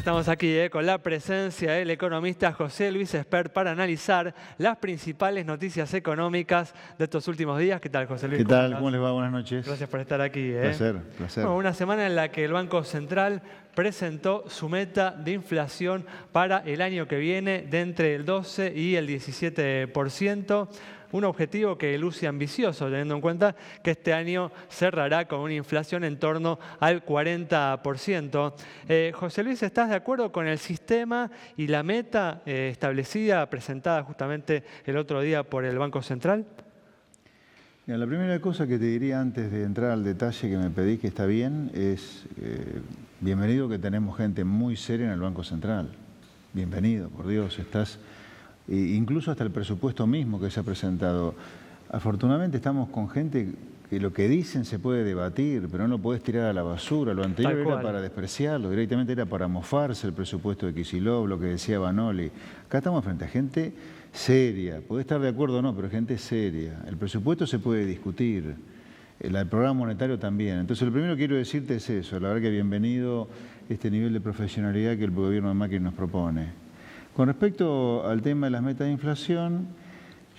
Estamos aquí con la presencia del economista José Luis Espert para analizar las principales noticias económicas de estos últimos días. ¿Qué tal, José Luis? ¿Qué tal? ¿Cómo les va? Buenas noches. Gracias por estar aquí. Placer, placer. Bueno, una semana en la que el Banco Central presentó su meta de inflación para el año que viene de entre el 12 y el 17%. Un objetivo que luce ambicioso, teniendo en cuenta que este año cerrará con una inflación en torno al 40%. José Luis, ¿estás de acuerdo con el sistema y la meta establecida, presentada justamente el otro día por el Banco Central? Mira, la primera cosa que te diría antes de entrar al detalle que me pedí, que está bien, es bienvenido que tenemos gente muy seria en el Banco Central. Bienvenido, por Dios, estás... Incluso hasta el presupuesto mismo que se ha presentado. Afortunadamente estamos con gente que lo que dicen se puede debatir, pero no lo podés tirar a la basura. Lo anterior era para despreciarlo, directamente era para mofarse el presupuesto de Kicillof, lo que decía Vanoli. Acá estamos frente a gente seria, podés estar de acuerdo o no, pero gente seria. El presupuesto se puede discutir, el programa monetario también. Entonces lo primero que quiero decirte es eso, la verdad que bienvenido este nivel de profesionalidad que el gobierno de Macri nos propone. Con respecto al tema de las metas de inflación,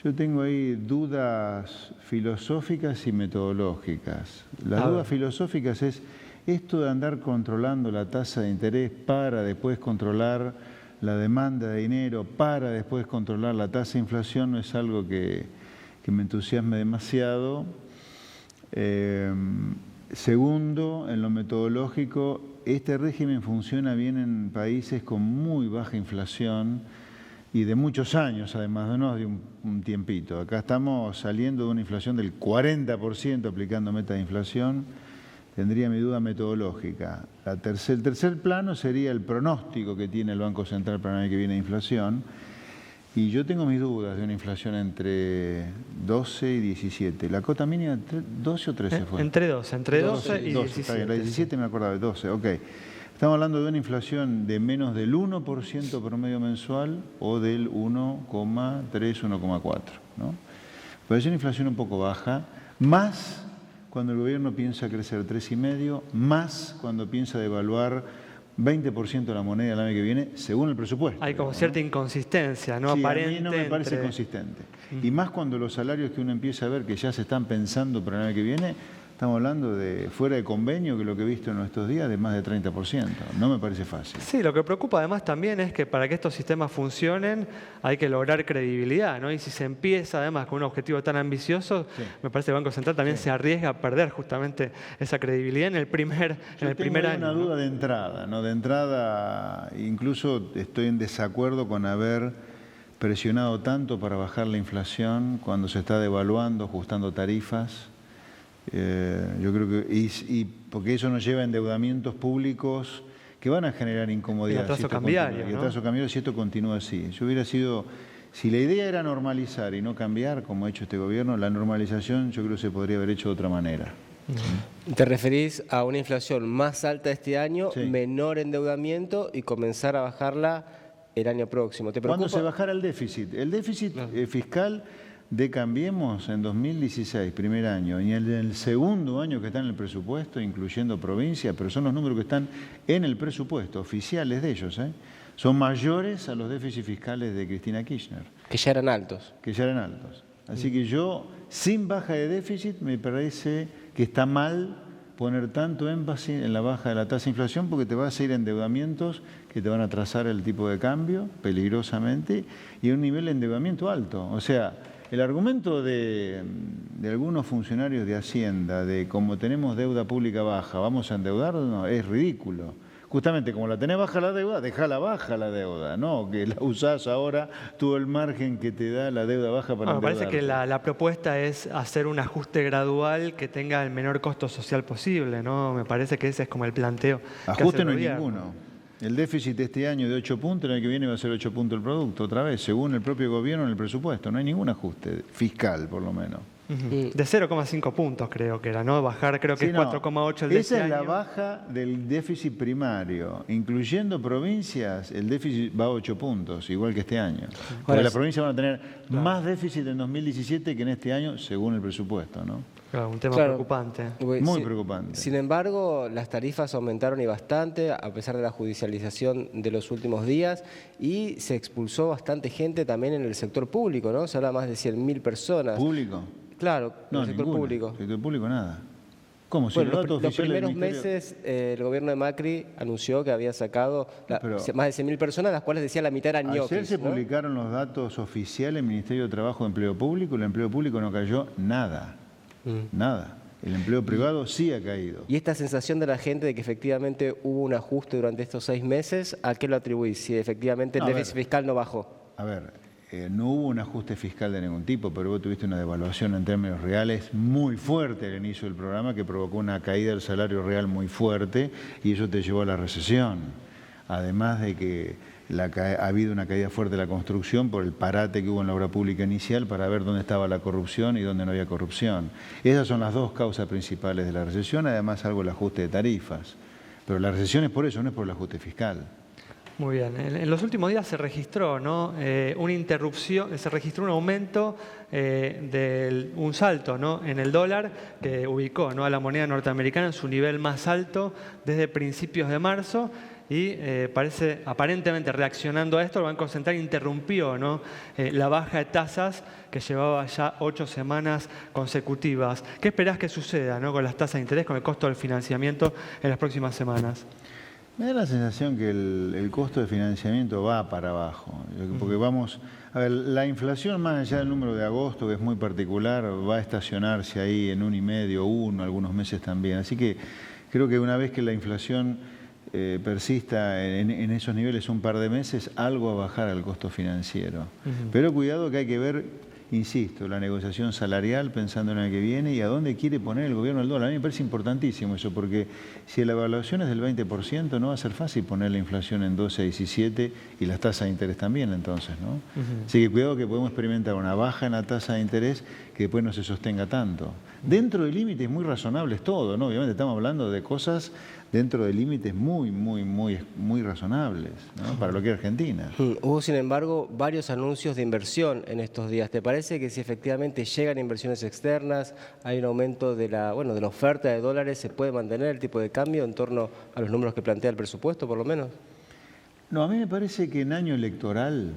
yo tengo ahí dudas filosóficas y metodológicas. Las dudas filosóficas es esto de andar controlando la tasa de interés para después controlar la demanda de dinero, para después controlar la tasa de inflación, no es algo que me entusiasme demasiado. Segundo, en lo metodológico, este régimen funciona bien en países con muy baja inflación y de muchos años, además, no de un tiempito. Acá estamos saliendo de una inflación del 40% aplicando meta de inflación. Tendría mi duda metodológica. El tercer plano sería el pronóstico que tiene el Banco Central para el año que viene de inflación. Y yo tengo mis dudas de una inflación entre 12 y 17. ¿La cota mínima 12 o 13 fue? Entre 12 y 17. Está bien, la 17 me acordaba de 12, ok. Estamos hablando de una inflación de menos del 1% promedio mensual o del 1,3, 1,4, ¿no? Puede ser una inflación un poco baja, más cuando el gobierno piensa crecer 3,5, más cuando piensa devaluar 20% de la moneda el año que viene, según el presupuesto. Hay como cierta inconsistencia, ¿no? Sí, Aparente. a mí no me parece consistente. Y más cuando los salarios que uno empieza a ver que ya se están pensando para el año que viene, estamos hablando de fuera de convenio, que lo que he visto en estos días, de más de 30%. No me parece fácil. Sí, lo que preocupa además también es que para que estos sistemas funcionen hay que lograr credibilidad, ¿no? Y si se empieza además con un objetivo tan ambicioso, me parece que el Banco Central también se arriesga a perder justamente esa credibilidad en el primer año. Una duda de entrada, ¿no? De entrada, incluso estoy en desacuerdo con haber presionado tanto para bajar la inflación cuando se está devaluando, ajustando tarifas. Yo creo que, porque eso nos lleva a endeudamientos públicos que van a generar incomodidad. Y atraso cambiario, y atraso cambiario si esto continúa así. Yo hubiera sido, si la idea era normalizar y no cambiar, como ha hecho este gobierno, la normalización yo creo que se podría haber hecho de otra manera. ¿Te referís a una inflación más alta este año, menor endeudamiento y comenzar a bajarla el año próximo? ¿Te preocupa? ¿Cuándo se bajara el déficit? El déficit fiscal de Cambiemos en 2016, primer año, y en el segundo año que está en el presupuesto, incluyendo provincias, pero son los números que están en el presupuesto, oficiales de ellos, son mayores a los déficits fiscales de Cristina Kirchner. Que ya eran altos. Que ya eran altos. Así que yo, sin baja de déficit, me parece que está mal poner tanto énfasis en la baja de la tasa de inflación porque te vas a ir a endeudamientos que te van a atrasar el tipo de cambio peligrosamente y un nivel de endeudamiento alto. O sea, el argumento de algunos funcionarios de Hacienda de como tenemos deuda pública baja, vamos a endeudarnos, es ridículo. Justamente como la tenés baja la deuda, dejala baja la deuda, no que la usás ahora todo el margen que te da la deuda baja para endeudarte. Me parece que la propuesta es hacer un ajuste gradual que tenga el menor costo social posible, ¿no? Me parece que ese es como el planteo. Ajuste no hay ninguno. El déficit de este año de 8 puntos, el año que viene va a ser 8 puntos el producto, otra vez, según el propio gobierno en el presupuesto. No hay ningún ajuste fiscal, por lo menos. De 0,5 puntos creo que era, ¿no? Bajar creo que es 4,8 el de este año. Esa es la baja del déficit primario. Incluyendo provincias, el déficit va a 8 puntos, igual que este año. Porque las provincias van a tener más déficit en 2017 que en este año, según el presupuesto, ¿no? Claro, un tema preocupante. Muy preocupante. Sin embargo, las tarifas aumentaron y bastante, a pesar de la judicialización de los últimos días, y se expulsó bastante gente también en el sector público, ¿no? Se habla más de 100.000 personas. ¿Público? Claro, No, en el sector público. En el sector público nada. ¿Cómo? Si Bueno, los datos los oficiales del primeros Ministerio... meses el gobierno de Macri anunció que había sacado más de 100.000 personas, las cuales decía la mitad eran ñoquis. Ayer se ¿no? publicaron los datos oficiales del Ministerio de Trabajo y Empleo Público. El empleo público no cayó nada. Nada. El empleo privado sí ha caído. Y esta sensación de la gente de que efectivamente hubo un ajuste durante estos 6 meses, ¿a qué lo atribuís? Si efectivamente el déficit fiscal no bajó. A ver, no hubo un ajuste fiscal de ningún tipo, pero vos tuviste una devaluación en términos reales muy fuerte al inicio del programa que provocó una caída del salario real muy fuerte y eso te llevó a la recesión. Además de que ha habido una caída fuerte de la construcción por el parate que hubo en la obra pública inicial para ver dónde estaba la corrupción y dónde no había corrupción. Esas son las dos causas principales de la recesión, además algo el ajuste de tarifas. Pero la recesión es por eso, no es por el ajuste fiscal. Muy bien. En los últimos días se registró, ¿no? Una interrupción, se registró un aumento, un salto, ¿no? En el dólar que ubicó, ¿no? a la moneda norteamericana en su nivel más alto desde principios de marzo. Y parece, aparentemente reaccionando a esto, el Banco Central interrumpió, ¿no? La baja de tasas que llevaba ya 8 semanas consecutivas. ¿Qué esperás que suceda, ¿no? con las tasas de interés, con el costo del financiamiento en las próximas semanas? Me da la sensación que el costo de financiamiento va para abajo, porque vamos, a ver, la inflación más allá del número de agosto, que es muy particular, va a estacionarse ahí en 1,5, 1, algunos meses también. Así que creo que una vez que la inflación persista en esos niveles un par de meses, algo va a bajar al costo financiero. Pero cuidado que hay que ver, insisto, la negociación salarial pensando en el que viene y a dónde quiere poner el gobierno el dólar. A mí me parece importantísimo eso, porque si la evaluación es del 20%, no va a ser fácil poner la inflación en 12, 17 y las tasas de interés también entonces, ¿no? Así que cuidado que podemos experimentar una baja en la tasa de interés que después no se sostenga tanto. Dentro de límites muy razonables todo, ¿no? Obviamente estamos hablando de cosas dentro de límites muy razonables, ¿no? Para lo que es Argentina. Hubo, sin embargo, varios anuncios de inversión en estos días. ¿Te parece que si efectivamente llegan inversiones externas, hay un aumento de la oferta de dólares, se puede mantener el tipo de cambio en torno a los números que plantea el presupuesto, por lo menos? No, a mí me parece que en año electoral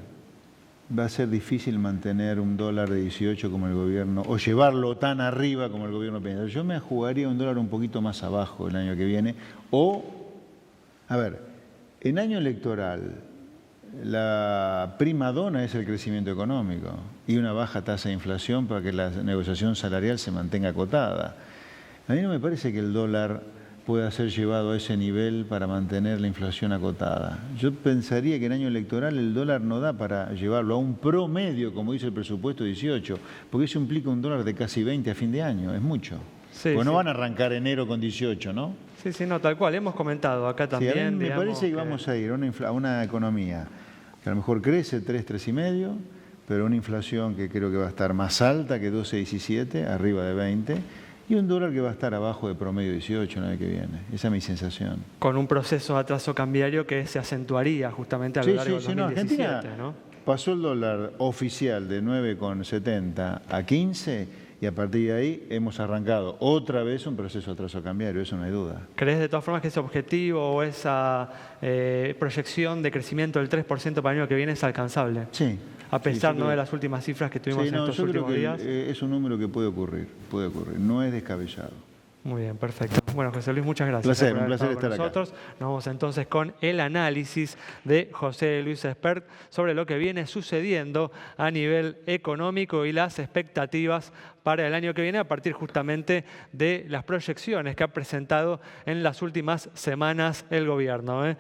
va a ser difícil mantener un dólar de 18 como el gobierno, o llevarlo tan arriba como el gobierno piensa. Yo me jugaría un dólar un poquito más abajo el año que viene, o, a ver, en año electoral la prima donna es el crecimiento económico y una baja tasa de inflación para que la negociación salarial se mantenga acotada. A mí no me parece que el dólar pueda ser llevado a ese nivel para mantener la inflación acotada. Yo pensaría que en año electoral el dólar no da para llevarlo a un promedio, como dice el presupuesto 18, porque eso implica un dólar de casi 20 a fin de año, es mucho. Sí, porque no sí. van a arrancar enero con 18, ¿no? Sí, no, tal cual. Hemos comentado acá también. Sí, a mí me parece que que vamos a ir a una economía que a lo mejor crece 3, 3,5, pero una inflación que creo que va a estar más alta que 12, 17, arriba de 20, y un dólar que va a estar abajo de promedio 18 el año que viene. Esa es mi sensación. Con un proceso de atraso cambiario que se acentuaría justamente a lo largo del 2017, Argentina ¿no? Pasó el dólar oficial de 9,70 a 15 y a partir de ahí hemos arrancado otra vez un proceso de atraso cambiario, eso no hay duda. ¿Crees de todas formas que ese objetivo o esa proyección de crecimiento del 3% para el año que viene es alcanzable? Sí. A pesar de las últimas cifras que tuvimos en estos últimos días. Es un número que puede ocurrir, no es descabellado. Muy bien, perfecto. Bueno, José Luis, muchas gracias. Un placer estar acá. Nosotros nos vamos entonces con el análisis de José Luis Espert sobre lo que viene sucediendo a nivel económico y las expectativas para el año que viene a partir justamente de las proyecciones que ha presentado en las últimas semanas el gobierno.